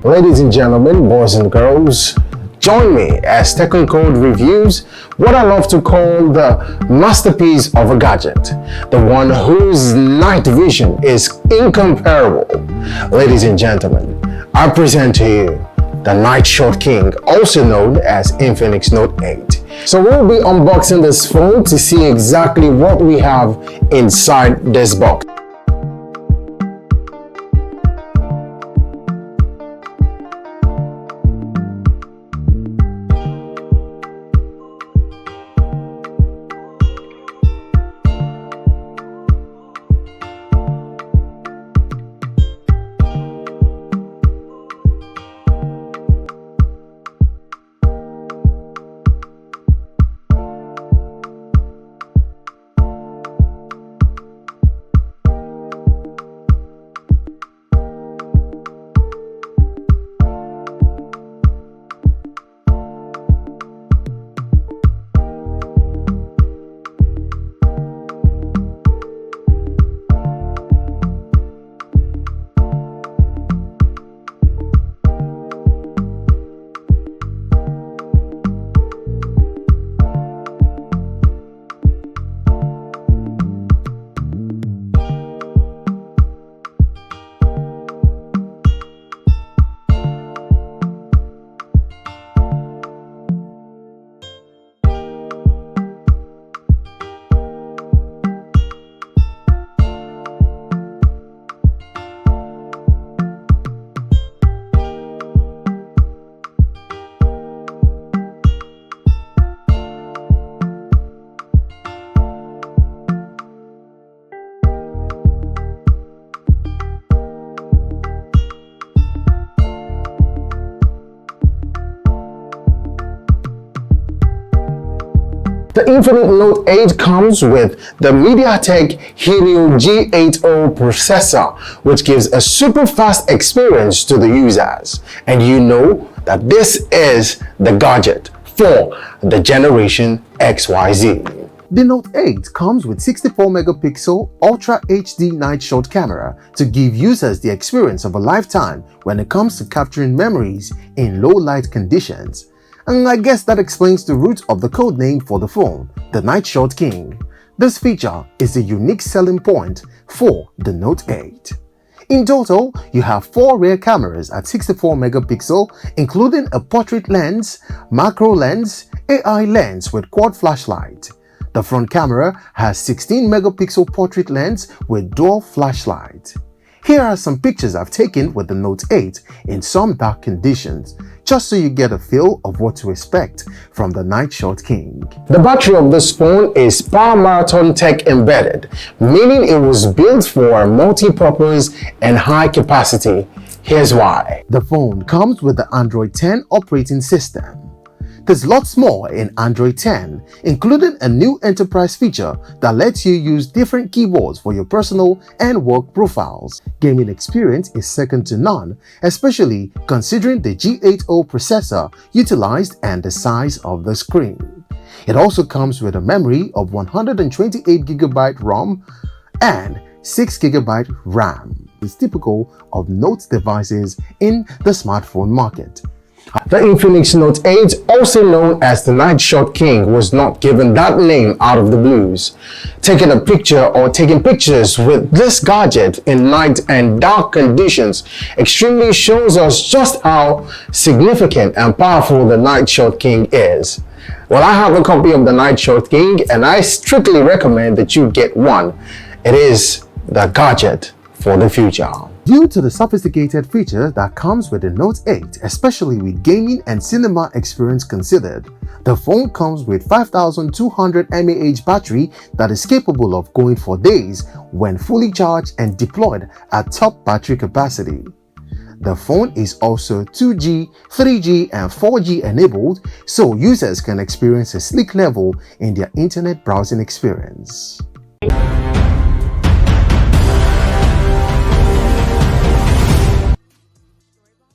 Ladies and gentlemen, boys and girls, join me as Techuncode reviews what I love to call the masterpiece of a gadget, the one whose night vision is incomparable. Ladies and gentlemen, I present to you the Night Shot King, also known as Infinix Note 8. So we'll be unboxing this phone to see exactly what we have inside this box. The Infinix Note 8 comes with the MediaTek Helio G80 processor, which gives a super fast experience to the users. And you know that this is the gadget for the generation XYZ. The Note 8 comes with 64 megapixel Ultra HD night shot camera to give users the experience of a lifetime when it comes to capturing memories in low light conditions. And I guess that explains the root of the code name for the phone, the Night Shot King. This feature is a unique selling point for the Note 8. In total, you have 4 rear cameras at 64 megapixel, including a portrait lens, macro lens, AI lens with quad flashlight. The front camera has 16 megapixel portrait lens with dual flashlight. Here are some pictures I've taken with the Note 8 in some dark conditions, just so you get a feel of what to expect from the Night Shot King. The battery of this phone is Power Marathon Tech embedded, meaning it was built for multi-purpose and high capacity. Here's why. The phone comes with the Android 10 operating system. There's lots more in Android 10, including a new enterprise feature that lets you use different keyboards for your personal and work profiles. Gaming experience is second to none, especially considering the G80 processor utilized and the size of the screen. It also comes with a memory of 128GB ROM and 6GB RAM. It's typical of Note devices in the smartphone market. The Infinix Note 8, also known as the Night Shot King, was not given that name out of the blues. Taking a picture or taking pictures with this gadget in night and dark conditions extremely shows us just how significant and powerful the Night Shot King is. Well, I have a copy of the Night Shot King and I strictly recommend that you get one. It is the gadget for the future. Due to the sophisticated feature that comes with the Note 8, especially with gaming and cinema experience considered, the phone comes with 5200 mAh battery that is capable of going for days when fully charged and deployed at top battery capacity. The phone is also 2G, 3G and 4G enabled, so users can experience a sleek level in their internet browsing experience.